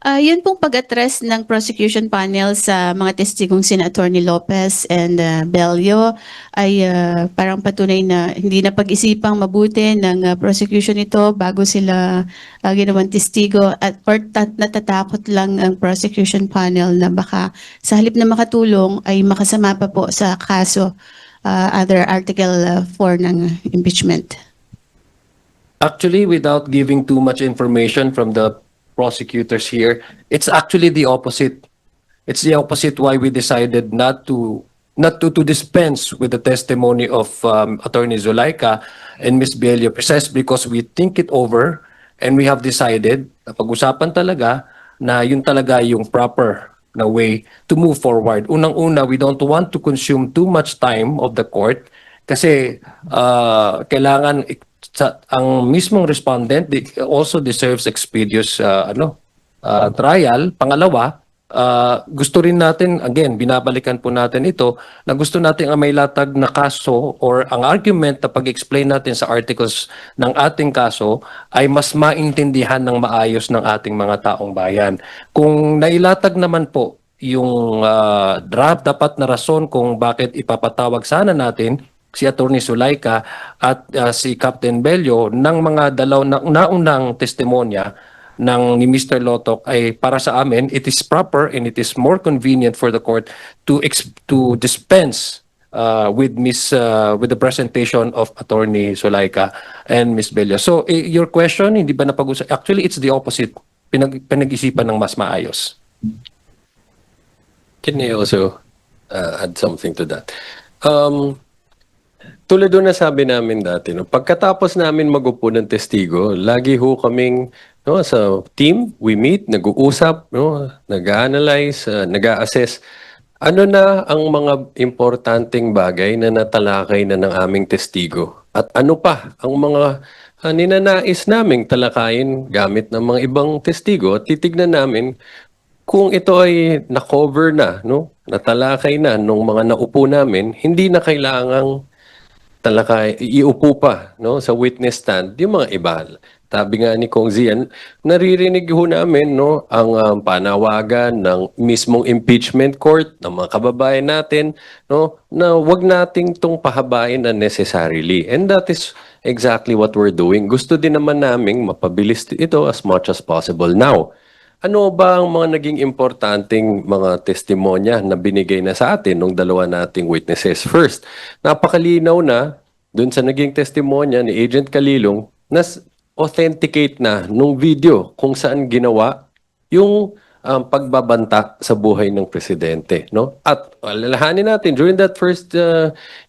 Yun pong pag-address ng prosecution panel sa mga testigong sina Attorney Lopez and Bello ay parang patunay na hindi na pag-isipang mabuti ng prosecution ito bago sila ginawang testigo at or natatakot lang ang prosecution panel na baka sa halip na makatulong ay makasama pa po sa kaso under Article 4 ng impeachment. Actually, without giving too much information from the prosecutors here, it's actually the opposite. It's the opposite why we decided not to dispense with the testimony of Attorney Zulaika and Ms. Bello, precisely because we think it over and we have decided na pag-usapan talaga na yun talaga yung proper na way to move forward. Unang-una, we don't want to consume too much time of the court kasi kailangan ang mismong respondent also deserves expeditious trial. Pangalawa, gusto rin natin, again, binabalikan po natin ito, na gusto natin ang may latag na kaso or ang argument na pag-explain natin sa articles ng ating kaso ay mas maintindihan ng maayos ng ating mga taong bayan. Kung nailatag naman po yung draft, dapat na rason kung bakit ipapatawag sana natin si Attorney Zulaika at si Captain Bello ng mga naunang testimonya ng ni Mr. Lotok ay para sa amin, it is proper and it is more convenient for the court to dispense with the presentation of Attorney Zulaika and Ms. Bello. So your question, hindi ba napag-usap? Actually, it's the opposite. Pinag-isipan ng mas maayos. Can I also add something to that? Tulad doon na sabi namin dati, no, pagkatapos namin magupo ng testigo, lagi ho kaming sa team, we meet, nag-uusap, no, nag-analyze, nag-assess. Ano na ang mga importanteng bagay na natalakay na ng aming testigo? At ano pa ang mga ninanais naming talakayin gamit ng mga ibang testigo? At titignan namin kung ito ay na-cover na, no, natalakay na nung mga naupo namin, hindi na kailangang iupo pa, no, sa witness stand yung mga iba. Sabi nga ni Kong Zian, naririnig ho namin, no, ang panawagan ng mismong impeachment court ng mga kababayan natin, no, na wag nating tong pahabain unnecessarily. And that is exactly what we're doing. Gusto din naman naming mapabilis ito as much as possible. Now, ano ba ang mga naging importanteng mga testimonya na binigay na sa atin ng dalawa nating witnesses? First, napakalinaw na dun sa naging testimonya ni Agent Kalilong na authenticate na nung video kung saan ginawa yung pagbabanta sa buhay ng presidente, no? At alalahanin natin during that first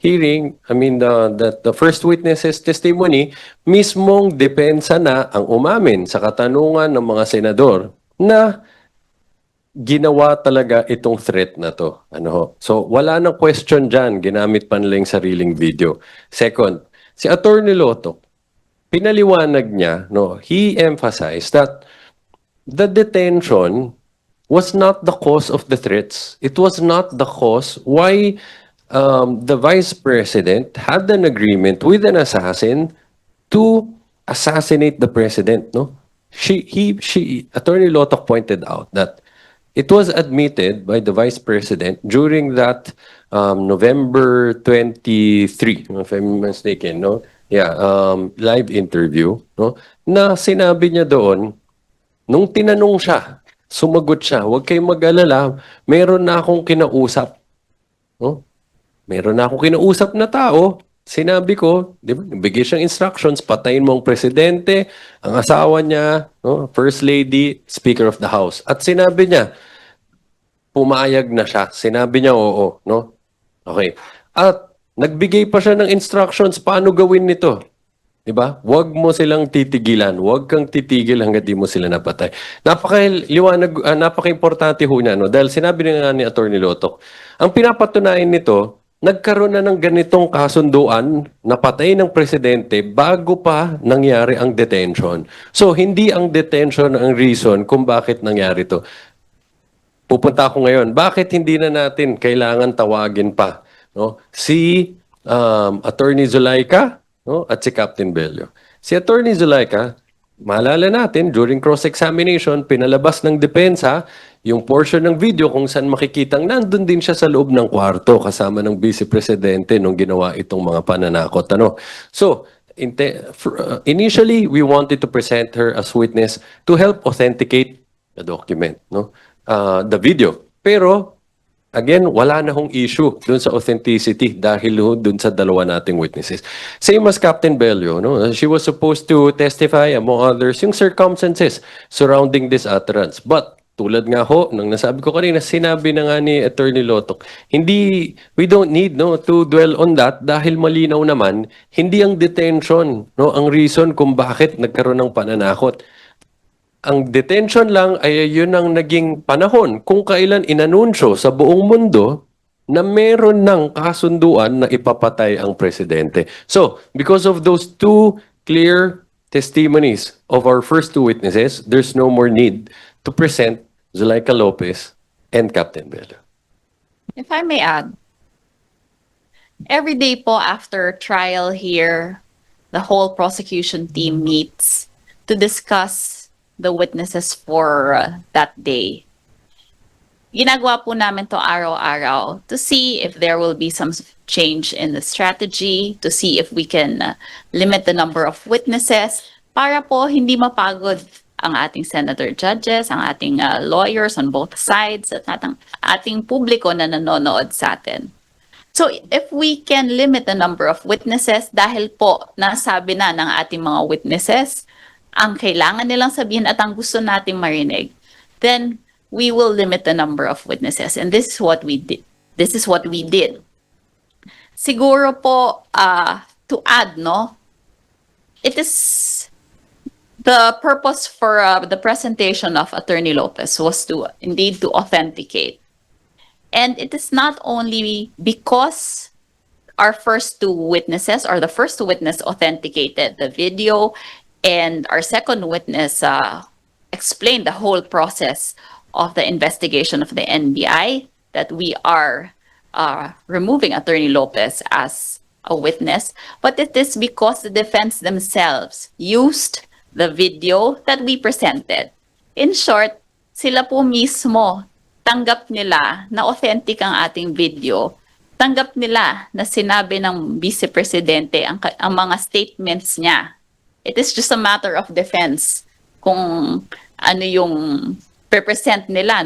hearing, I mean the first witnesses testimony, mismong depensa na ang umamin sa katanungan ng mga senador na ginawa talaga itong threat na to. Ano ho? So, wala nang question dyan. Ginamit pa nila yung sariling video. Second, si Attorney Lotok, pinaliwanag niya, no, he emphasized that the detention was not the cause of the threats. It was not the cause why the Vice President had an agreement with an assassin to assassinate the President, no? Attorney Lotok pointed out that it was admitted by the Vice President during that November 23, if I'm mistaken, no? Yeah, live interview, no? Na sinabi niya doon, nung tinanong siya, sumagot siya, huwag kayong mag-alala, meron na akong kinausap. No? Meron na akong kinausap na tao. Sinabi ko, di ba, bigay siyang instructions, patayin mo ang presidente, ang asawa niya, no, First Lady, Speaker of the House. At sinabi niya, pumayag na siya. Sinabi niya, oo, no? Okay. At nagbigay pa siya ng instructions paano gawin nito. Di ba? Huwag mo silang titigilan. Huwag kang titigil hanggat di mo sila napatay. Napaka-importante ho niya, no? Dahil sinabi nga ni Attorney Lotok, ang pinapatunayan nito, nagkaroon na ng ganitong kasunduan na patay ng presidente bago pa nangyari ang detention. So, hindi ang detention ang reason kung bakit nangyari to. Pupunta ako ngayon, bakit hindi na natin kailangan tawagin pa, no, si Attorney Zulaika, no, at si Captain Bello? Si Attorney Zulaika, Maalala natin, during cross-examination, pinalabas ng depensa yung portion ng video kung saan makikitang nandun din siya sa loob ng kwarto kasama ng Vice Presidente nung ginawa itong mga pananakot. Ano? So, initially, we wanted to present her as witness to help authenticate the document, no? The video. Pero, again, wala na hong issue dun sa authenticity dahil dun sa dalawa nating witnesses. Same as Captain Bello, no? She was supposed to testify, among others, yung circumstances surrounding this utterance. But, tulad nga ho, nang nasabi ko kanina, sinabi na nga ni Attorney Lotok, we don't need to dwell on that dahil malinaw naman, hindi ang detention, ang reason kung bakit nagkaroon ng pananakot. Ang detention lang ay yun ang naging panahon kung kailan inanunsyo sa buong mundo na meron ng kasunduan na ipapatay ang presidente. So, because of those two clear testimonies of our first two witnesses, there's no more need to present Zuleika Lopez and Captain Bello. If I may add, every day po after trial here, the whole prosecution team meets to discuss the witnesses for that day. Ginagawa po namin to araw-araw to see if there will be some change in the strategy, to see if we can limit the number of witnesses para po hindi mapagod ang ating senator judges, ang ating lawyers on both sides, at ating publiko na nanonood sa atin. So if we can limit the number of witnesses dahil po nasabi na ng ating mga witnesses ang kailangan nilang sabihin at ang gusto nating marinig, then we will limit the number of witnesses. And this is what we did. This is what we did. Siguro po, to add, it is the purpose for the presentation of Attorney Lopez was to indeed to authenticate. And it is not only because our first two witnesses or the first two witness authenticated the video and our second witness explained the whole process of the investigation of the NBI that we are removing Attorney Lopez as a witness, but it is because the defense themselves used the video that we presented. In short, sila po mismo tanggap nila na authentic ang ating video. Tanggap nila na sinabi ng Vice Presidente ang mga statements niya. It is just a matter of defense kung ano yung represent nila,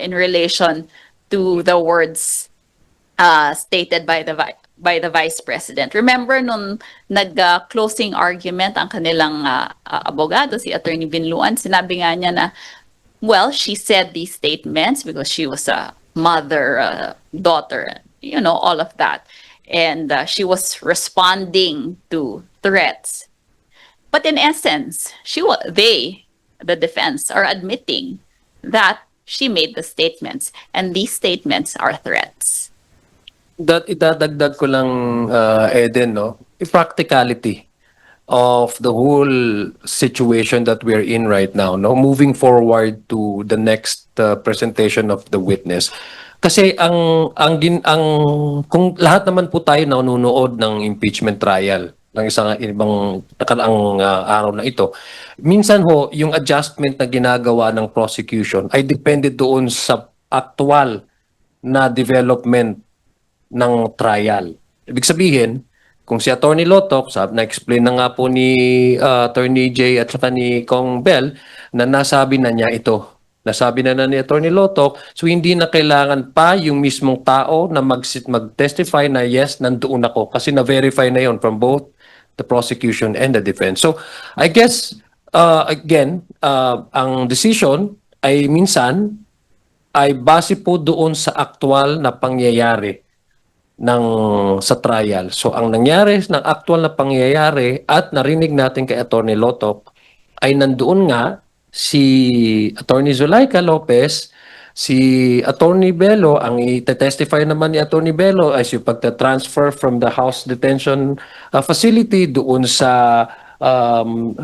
in relation to the words stated by the Vice President. Remember, nung nag-closing argument ang kanilang abogado, si Attorney Binluan, sinabi nga niya na, well, she said these statements because she was a mother, daughter, all of that. And she was responding to threats. But in essence, the defense, are admitting that she made the statements, and these statements are threats. Itadagdag ko lang, Eden, practicality of the whole situation that we're in right now, moving forward to the next presentation of the witness. Kasi kung lahat naman po tayo nanonood ng impeachment trial ng ibang nakaraang araw na ito, minsan yung adjustment na ginagawa ng prosecution ay depende doon sa actual na development ng trial. Ibig sabihin, kung si Attorney Lotok, na-explain na nga po ni Attorney Jay at saka ni Kong Bell na nasabi na niya ito. Nasabi na ni Attorney Lotok, so hindi na kailangan pa yung mismong tao na mag-testify na yes, nandoon ako kasi na-verify na yon from both the prosecution and the defense. So, I guess, again, ang decision ay minsan ay base po doon sa aktual na pangyayari sa trial. So, ang nangyari ng aktual na pangyayari at narinig natin kay Attorney Lotok ay nandoon nga si Attorney Zuleika Lopez, si Attorney Bello, ang i-testify naman ni Attorney Bello ay yung pagta-transfer from the house detention facility doon sa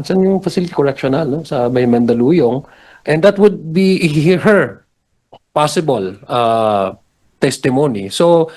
saan yung facility correctional, sa may Mandaluyong, and that would be her possible testimony. So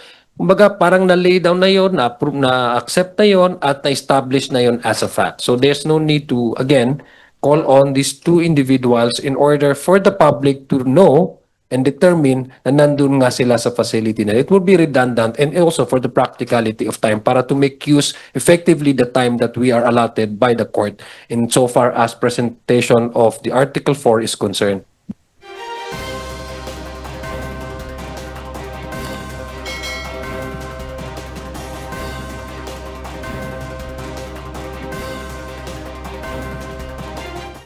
Kumbaga, parang na-lay down na yon, na-accept na yon, at na-establish na yon as a fact. So there's no need to, again, call on these two individuals in order for the public to know and determine na nandun nga sila sa facility na. It would be redundant and also for the practicality of time para to make use effectively the time that we are allotted by the court in so far as presentation of the Article 4 is concerned.